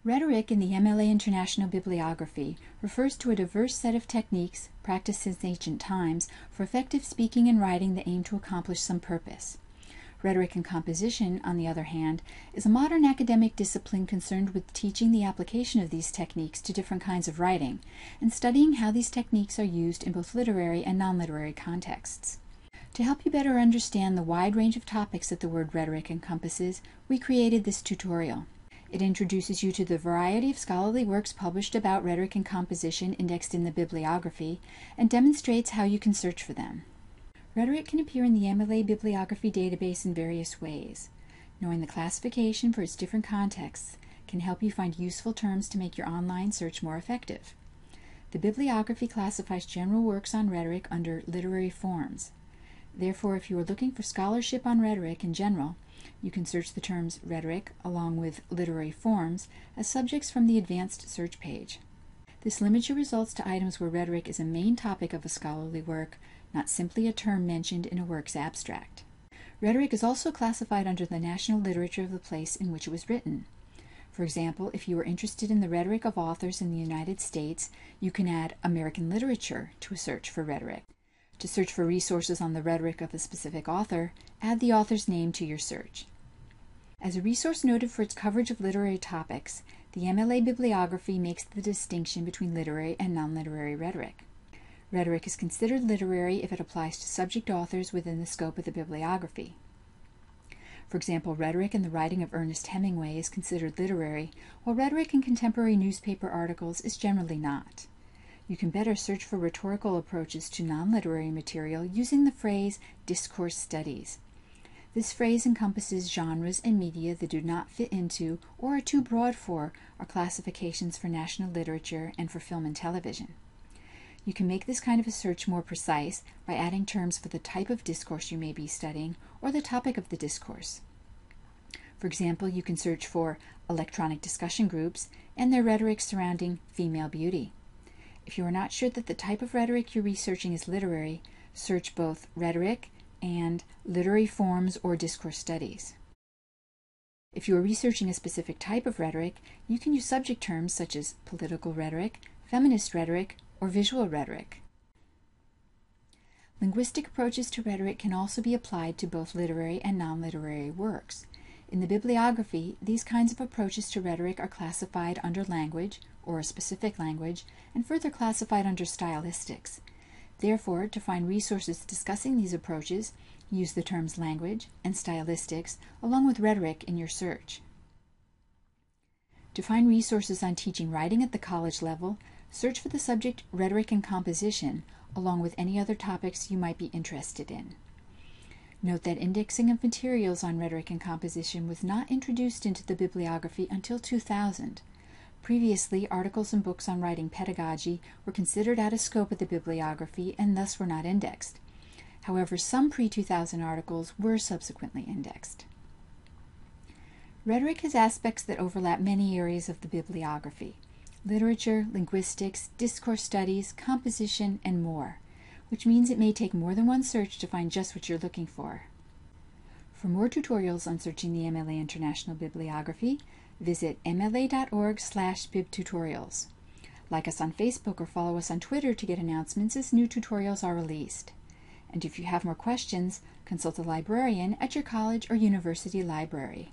Rhetoric in the MLA International Bibliography refers to a diverse set of techniques practiced since ancient times for effective speaking and writing that aim to accomplish some purpose. Rhetoric and composition, on the other hand, is a modern academic discipline concerned with teaching the application of these techniques to different kinds of writing and studying how these techniques are used in both literary and non-literary contexts. To help you better understand the wide range of topics that the word rhetoric encompasses, we created this tutorial. It introduces you to the variety of scholarly works published about rhetoric and composition indexed in the bibliography and demonstrates how you can search for them. Rhetoric can appear in the MLA Bibliography database in various ways. Knowing the classification for its different contexts can help you find useful terms to make your online search more effective. The bibliography classifies general works on rhetoric under literary forms. Therefore, if you are looking for scholarship on rhetoric in general, you can search the terms rhetoric along with literary forms as subjects from the advanced search page. This limits your results to items where rhetoric is a main topic of a scholarly work, not simply a term mentioned in a work's abstract. Rhetoric is also classified under the national literature of the place in which it was written. For example, if you are interested in the rhetoric of authors in the United States, you can add American literature to a search for rhetoric. To search for resources on the rhetoric of a specific author, add the author's name to your search. As a resource noted for its coverage of literary topics, the MLA Bibliography makes the distinction between literary and non-literary rhetoric. Rhetoric is considered literary if it applies to subject authors within the scope of the bibliography. For example, rhetoric in the writing of Ernest Hemingway is considered literary, while rhetoric in contemporary newspaper articles is generally not. You can better search for rhetorical approaches to non-literary material using the phrase discourse studies. This phrase encompasses genres and media that do not fit into or are too broad for our classifications for national literature and for film and television. You can make this kind of a search more precise by adding terms for the type of discourse you may be studying or the topic of the discourse. For example, you can search for electronic discussion groups and their rhetoric surrounding female beauty. If you are not sure that the type of rhetoric you're researching is literary, search both rhetoric and literary forms or discourse studies. If you are researching a specific type of rhetoric, you can use subject terms such as political rhetoric, feminist rhetoric, or visual rhetoric. Linguistic approaches to rhetoric can also be applied to both literary and non-literary works. In the bibliography, these kinds of approaches to rhetoric are classified under language, or a specific language, and further classified under stylistics. Therefore, to find resources discussing these approaches, use the terms language and stylistics along with rhetoric in your search. To find resources on teaching writing at the college level, search for the subject rhetoric and composition along with any other topics you might be interested in. Note that indexing of materials on rhetoric and composition was not introduced into the bibliography until 2000. Previously, articles and books on writing pedagogy were considered out of scope of the bibliography and thus were not indexed. However, some pre-2000 articles were subsequently indexed. Rhetoric has aspects that overlap many areas of the bibliography: literature, linguistics, discourse studies, composition, and more, which means it may take more than one search to find just what you're looking for. For more tutorials on searching the MLA International Bibliography, visit mla.org/bibtutorials. Like us on Facebook or follow us on Twitter to get announcements as new tutorials are released. And if you have more questions, consult a librarian at your college or university library.